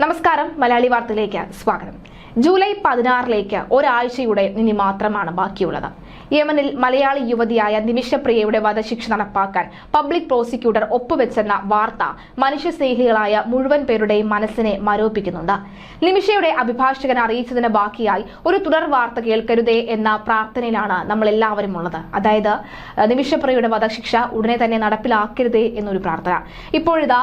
നമസ്കാരം, മലയാളി വാർത്തയിലേക്ക് സ്വാഗതം. ജൂലൈ 16 ഒരാഴ്ചയുടെ ഇനി മാത്രമാണ് ബാക്കിയുള്ളത്. യമനിൽ മലയാളി യുവതിയായ നിമിഷപ്രിയയുടെ വധശിക്ഷ നടപ്പാക്കാൻ പബ്ലിക് പ്രോസിക്യൂട്ടർ ഒപ്പുവെച്ചെന്ന വാർത്ത മനുഷ്യസ്നേഹികളായ മുഴുവൻ പേരുടെയും മനസ്സിനെ മരവിപ്പിക്കുന്നുണ്ട്. നിമിഷയുടെ അഭിഭാഷകൻ അറിയിച്ചതിന് ബാക്കിയായി ഒരു തുടർ വാർത്ത കേൾക്കരുതേ എന്ന പ്രാർത്ഥനയിലാണ് നമ്മൾ എല്ലാവരും ഉള്ളത്. അതായത് നിമിഷപ്രിയയുടെ വധശിക്ഷ ഉടനെ തന്നെ നടപ്പിലാക്കരുതേ എന്നൊരു പ്രാർത്ഥന. ഇപ്പോഴിതാ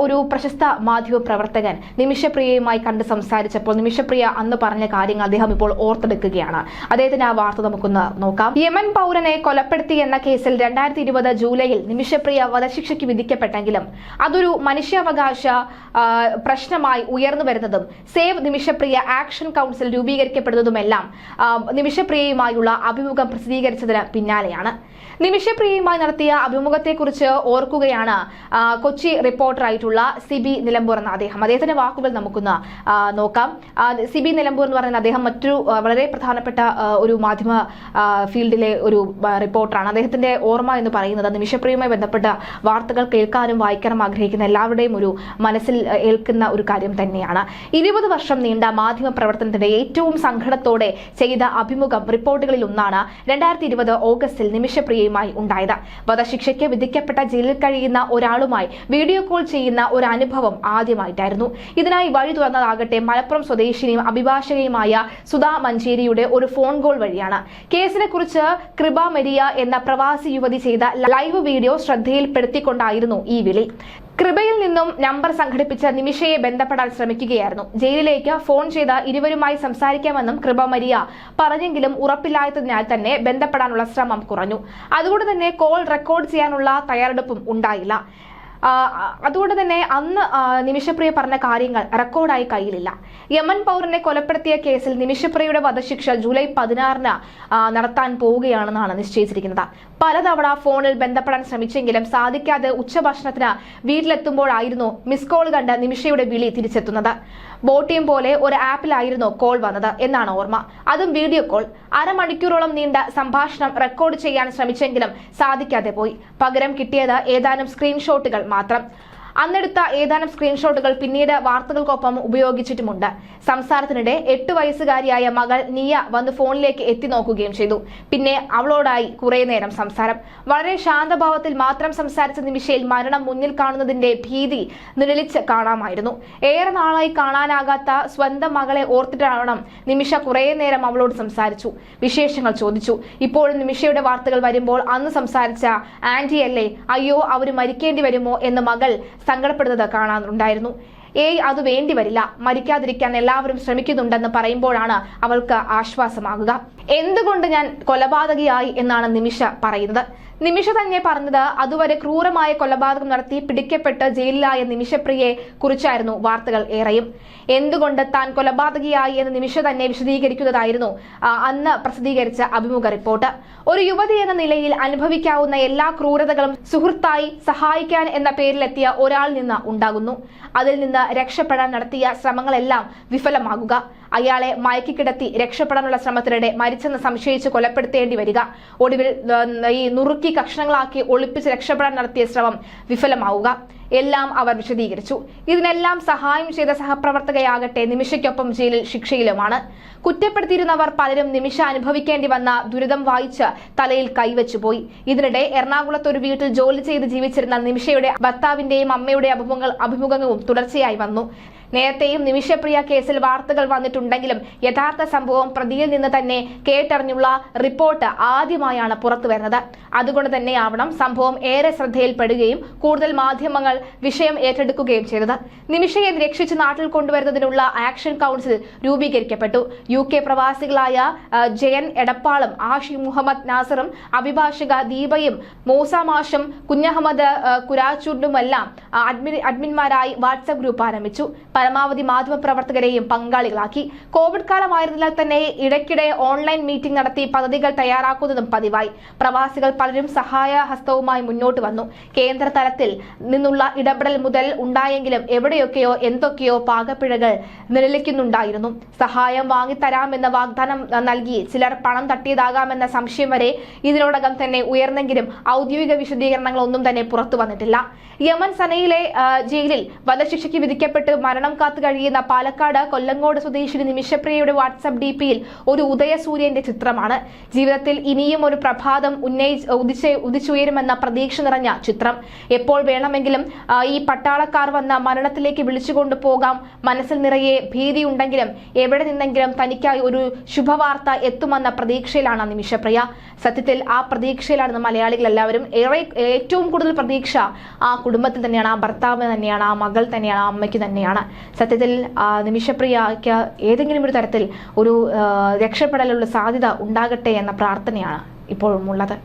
ഒരു പ്രശസ്ത മാധ്യമ പ്രവർത്തകൻ നിമിഷപ്രിയയുമായി കണ്ട് സംസാരിച്ചപ്പോൾ നിമിഷപ്രിയ അന്ന് പറഞ്ഞ കാര്യങ്ങൾ അദ്ദേഹം ഇപ്പോൾ ഓർത്തെടുക്കുകയാണ്. അദ്ദേഹത്തിന്റെ ആ വാർത്ത നമുക്കൊന്ന് നോക്കാം. യമൻ പൗരനെ കൊലപ്പെടുത്തി എന്ന കേസിൽ 2020 ജൂലൈയിൽ നിമിഷപ്രിയ വധശിക്ഷയ്ക്ക് വിധിക്കപ്പെട്ടെങ്കിലും അതൊരു മനുഷ്യാവകാശ പ്രശ്നമായി ഉയർന്നു വരുന്നതും സേവ് നിമിഷപ്രിയ ആക്ഷൻ കൗൺസിൽ രൂപീകരിക്കപ്പെടുന്നതുമെല്ലാം നിമിഷപ്രിയയുമായുള്ള അഭിമുഖം പ്രസിദ്ധീകരിച്ചതിന് പിന്നാലെയാണ്. നിമിഷപ്രിയയുമായി നടത്തിയ അഭിമുഖത്തെക്കുറിച്ച് ഓർക്കുകയാണ് കൊച്ചി റിപ്പോർട്ടറായിട്ടുള്ള സിബി നിലമ്പൂർ എന്ന അദ്ദേഹത്തിന്റെ വാക്കുകൾ നമുക്കൊന്ന് നോക്കാം. സിബി നിലമ്പൂർ എന്ന് പറയുന്ന അദ്ദേഹം മറ്റൊരു വളരെ പ്രധാനപ്പെട്ട ഒരു മാധ്യമ ഫീൽഡിലെ ഒരു റിപ്പോർട്ടറാണ്. അദ്ദേഹത്തിന്റെ ഓർമ്മ എന്ന് പറയുന്നത് നിമിഷപ്രിയയുമായി ബന്ധപ്പെട്ട വാർത്തകൾ കേൾക്കാനും വായിക്കാനും ആഗ്രഹിക്കുന്ന എല്ലാവരുടെയും ഒരു മനസ്സിൽ ഏൽക്കുന്ന ഒരു കാര്യം തന്നെയാണ്. 20 വർഷം നീണ്ട മാധ്യമ പ്രവർത്തനത്തിന്റെ ഏറ്റവും സങ്കടത്തോടെ ചെയ്ത അഭിമുഖം റിപ്പോർട്ടുകളിൽ ഒന്നാണ് 2020 ഓഗസ്റ്റിൽ നിമിഷപ്രിയയുമായി ഉണ്ടായത്. വധശിക്ഷയ്ക്ക് വിധിക്കപ്പെട്ട ജയിലിൽ കഴിയുന്ന ഒരാളുമായി വീഡിയോ കോൾ ചെയ്യുന്ന ഒരു അനുഭവം ആദ്യമായിട്ടായിരുന്നു. ഇതിനായി വഴി തുറന്നതാകട്ടെ മലപ്പുറം സ്വദേശിനിയും അഭിഭാഷകയുമായ സുധാ മഞ്ചേരിയുടെ ഒരു ഫോൺ കോൾ വഴിയാണ്. കേസിനെ കുറിച്ച് കൃപ മരിയ എന്ന പ്രവാസി യുവതി ചെയ്ത ലൈവ് വീഡിയോ ശ്രദ്ധയിൽപ്പെടുത്തിക്കൊണ്ടായിരുന്നു ഈ വിളി. കൃപയിൽ നിന്നും നമ്പർ സംഘടിപ്പിച്ച നിമിഷയെ ബന്ധപ്പെടാൻ ശ്രമിക്കുകയായിരുന്നു. ജയിലിലേക്ക് ഫോൺ ചെയ്ത് ഇരുവരുമായി സംസാരിക്കാമെന്നും കൃപ മരിയ പറഞ്ഞെങ്കിലും ഉറപ്പില്ലാത്തതിനാൽ തന്നെ ബന്ധപ്പെടാനുള്ള ശ്രമം കുറഞ്ഞു. അതുകൊണ്ട് തന്നെ കോൾ റെക്കോർഡ് ചെയ്യാനുള്ള തയ്യാറെടുപ്പും ഉണ്ടായില്ല. അതുകൊണ്ട് തന്നെ അന്ന് നിമിഷപ്രിയ പറഞ്ഞ കാര്യങ്ങൾ റെക്കോർഡായി കയ്യിലില്ല. യമൻ പൗരനെ കൊലപ്പെടുത്തിയ കേസിൽ നിമിഷപ്രിയയുടെ വധശിക്ഷ ജൂലൈ 16 നടത്താൻ പോവുകയാണെന്നാണ് നിശ്ചയിച്ചിരിക്കുന്നത്. പലതവണ ഫോണിൽ ബന്ധപ്പെടാൻ ശ്രമിച്ചെങ്കിലും സാധിക്കാതെ ഉച്ചഭക്ഷണത്തിന് വീട്ടിലെത്തുമ്പോഴായിരുന്നു മിസ് കോൾ കണ്ട് നിമിഷയുടെ വിളി തിരിച്ചെത്തുന്നത്. ബോട്ടിയം പോലെ ഒരു ആപ്പിലായിരുന്നു കോൾ വന്നത് എന്നാണ് ഓർമ്മ. അതും വീഡിയോ കോൾ. അരമണിക്കൂറോളം നീണ്ട സംഭാഷണം റെക്കോർഡ് ചെയ്യാൻ ശ്രമിച്ചെങ്കിലും സാധിക്കാതെ പോയി. പകരം കിട്ടിയത് ഏതാനും സ്ക്രീൻഷോട്ടുകൾ മാത്രം. അന്നെടുത്ത ഏതാനും സ്ക്രീൻഷോട്ടുകൾ പിന്നീട് വാർത്തകൾക്കൊപ്പം ഉപയോഗിച്ചിട്ടുമുണ്ട്. സംസാരത്തിനിടെ 8 വയസ്സുകാരിയായ മകൾ നിയ വന്ന് ഫോണിലേക്ക് എത്തി നോക്കുകയും ചെയ്തു. പിന്നെ അവളോടായി കുറെ നേരം സംസാരം. വളരെ ശാന്തഭാവത്തിൽ മാത്രം സംസാരിച്ച നിമിഷയിൽ മരണം മുന്നിൽ കാണുന്നതിന്റെ ഭീതി നിഴലിച്ച് കാണാമായിരുന്നു. ഏറെ നാളായി കാണാനാകാത്ത സ്വന്തം മകളെ ഓർത്തിട്ടാവണം നിമിഷ കുറെ നേരം അവളോട് സംസാരിച്ചു. വിശേഷങ്ങൾ ചോദിച്ചു. ഇപ്പോഴും നിമിഷയുടെ വാർത്തകൾ വരുമ്പോൾ അന്ന് സംസാരിച്ച ആന്റിയല്ലേ, അയ്യോ അവര് മരിക്കേണ്ടി വരുമോ എന്ന് മകൾ സങ്കടപ്പെടുന്നത് കാണാനുണ്ടായിരുന്നു. അത് വേണ്ടി വരില്ല, മരിക്കാതിരിക്കാൻ എല്ലാവരും ശ്രമിക്കുന്നുണ്ടെന്ന് പറയുമ്പോഴാണ് അവൾക്ക് ആശ്വാസമാകുക. എന്തുകൊണ്ട് ഞാൻ കൊലപാതകയായി എന്നാണ് നിമിഷ പറയുന്നത്. നിമിഷ തന്നെ പറഞ്ഞത് അതുവരെ ക്രൂരമായ കൊലപാതകം നടത്തി പിടിക്കപ്പെട്ട് ജയിലിലായ നിമിഷപ്രിയയെ കുറിച്ചായിരുന്നു വാർത്തകൾ ഏറെയും. എന്തുകൊണ്ട് താൻ കൊലപാതകയായി എന്ന് നിമിഷ തന്നെ വിശദീകരിക്കുന്നതായിരുന്നു അന്ന് പ്രസിദ്ധീകരിച്ച അഭിമുഖ റിപ്പോർട്ട്. ഒരു യുവതി എന്ന നിലയിൽ അനുഭവിക്കാവുന്ന എല്ലാ ക്രൂരതകളും സുഹൃത്തായി സഹായിക്കാൻ എന്ന പേരിലെത്തിയ ഒരാളിൽ നിന്ന് ഉണ്ടാകുന്നു. അതിൽ നിന്ന് രക്ഷപ്പെടാൻ നടത്തിയ ശ്രമങ്ങളെല്ലാം വിഫലമാകുക, അയാളെ മയക്കിക്കിടത്തി രക്ഷപ്പെടാനുള്ള ശ്രമത്തിനിടെ മരിച്ചെന്ന് സംശയിച്ച് കൊലപ്പെടുത്തേണ്ടി വരിക, ഒടുവിൽ ഈ നുറുക്കി കഷ്ണങ്ങളാക്കി ഒളിപ്പിച്ച് രക്ഷപ്പെടാൻ നടത്തിയ ശ്രമം വിഫലമാവുക, എല്ലാം അവർ വിശദീകരിച്ചു. ഇതിനെല്ലാം സഹായം ചെയ്ത സഹപ്രവർത്തകയാകട്ടെ നിമിഷയ്ക്കൊപ്പം ജയിലിൽ ശിക്ഷയിലുമാണ്. കുറ്റപ്പെടുത്തിയിരുന്നവർ പലരും നിമിഷ അനുഭവിക്കേണ്ടി വന്ന ദുരിതം വായിച്ച് തലയിൽ കൈവച്ചുപോയി. ഇതിനിടെ എറണാകുളത്ത് ഒരു വീട്ടിൽ ജോലി ചെയ്ത് ജീവിച്ചിരുന്ന നിമിഷയുടെ ഭർത്താവിന്റെയും അമ്മയുടെ അഭിമുഖവും തുടർച്ചയായി വന്നു. നേരത്തെയും നിമിഷപ്രിയ കേസിൽ വാർത്തകൾ വന്നിട്ടുണ്ടെങ്കിലും യഥാർത്ഥ സംഭവം പ്രതിയിൽ നിന്ന് തന്നെ കേട്ടറിഞ്ഞുള്ള റിപ്പോർട്ട് ആദ്യമായാണ് പുറത്തു വരുന്നത്. അതുകൊണ്ട് തന്നെയാവണം സംഭവം ഏറെ ശ്രദ്ധയിൽപ്പെടുകയും കൂടുതൽ മാധ്യമങ്ങൾ വിഷയം ഏറ്റെടുക്കുകയും ചെയ്തത്. നിമിഷയെ രക്ഷിച്ച് നാട്ടിൽ കൊണ്ടുവരുന്നതിനുള്ള ആക്ഷൻ കൗൺസിൽ രൂപീകരിക്കപ്പെട്ടു. UK പ്രവാസികളായ ജയൻ എടപ്പാളും ആഷി മുഹമ്മദ് നാസറും അഭിഭാഷക ദീപയും മൂസാമാഷും കുഞ്ഞഹമ്മദ് കുരാച്ചുണ്ടുമെല്ലാം അഡ്മിന്മാരായി വാട്സ്ആപ്പ് ഗ്രൂപ്പ് ആരംഭിച്ചു. പരമാവധി മാധ്യമപ്രവർത്തകരെയും പങ്കാളികളാക്കി. കോവിഡ് കാലമായിരുന്നാൽ തന്നെ ഇടയ്ക്കിടെ ഓൺലൈൻ മീറ്റിംഗ് നടത്തി പദ്ധതികൾ തയ്യാറാക്കുന്നതും പതിവായി. പ്രവാസികൾ പലരും സഹായ ഹസ്തവുമായി മുന്നോട്ട് വന്നു. കേന്ദ്ര തലത്തിൽ നിന്നുള്ള ഇടപെടൽ മുതൽ ഉണ്ടായെങ്കിലും എവിടെയൊക്കെയോ എന്തൊക്കെയോ പാകപ്പിഴകൾ നിലനിൽക്കുന്നുണ്ടായിരുന്നു. സഹായം വാങ്ങിത്തരാമെന്ന വാഗ്ദാനം നൽകി ചിലർ പണം തട്ടിയതാകാമെന്ന സംശയം വരെ ഇതിനോടകം തന്നെ ഉയർന്നെങ്കിലും ഔദ്യോഗിക വിശദീകരണങ്ങളൊന്നും തന്നെ പുറത്തു വന്നിട്ടില്ല. യമൻ സനയിലെ ജയിലിൽ വധശിക്ഷയ്ക്ക് വിധിക്കപ്പെട്ട് മരണം കാത്തു കഴിയുന്ന പാലക്കാട് കൊല്ലങ്കോട് സ്വദേശിനി നിമിഷപ്രിയയുടെ വാട്സ്ആപ്പ് ഡിപിയിൽ ഒരു ഉദയസൂര്യന്റെ ചിത്രമാണ്. ജീവിതത്തിൽ ഇനിയും ഒരു പ്രഭാതം ഉദിച്ചുയരുമെന്ന പ്രതീക്ഷ നിറഞ്ഞ ചിത്രം. എപ്പോൾ വേണമെങ്കിലും ഈ പട്ടാളക്കാർ വന്ന മരണത്തിലേക്ക് വിളിച്ചുകൊണ്ടു പോകാം. മനസ്സിൽ നിറയെ ഭീതിയുണ്ടെങ്കിലും എവിടെ നിന്നെങ്കിലും തനിക്കായി ഒരു ശുഭവാർത്ത എത്തുമെന്ന പ്രതീക്ഷയിലാണ് നിമിഷപ്രിയ. സത്യത്തിൽ ആ പ്രതീക്ഷയിലാണ് മലയാളികൾ എല്ലാവരും. ഏറ്റവും കൂടുതൽ പ്രതീക്ഷ ആ കുടുംബത്തിൽ തന്നെയാണ്, ആ ഭർത്താവ് തന്നെയാണ്, ആ മകൾ തന്നെയാണ്, ആ അമ്മയ്ക്ക് തന്നെയാണ്. സത്യത്തിൽ നിമിഷപ്രിയയ്ക്ക് ഏതെങ്കിലും ഒരു തരത്തിൽ ഒരു രക്ഷപ്പെടലുള്ള സാധ്യത ഉണ്ടാകട്ടെ എന്ന പ്രാർത്ഥനയാണ് ഇപ്പോഴും ഉള്ളത്.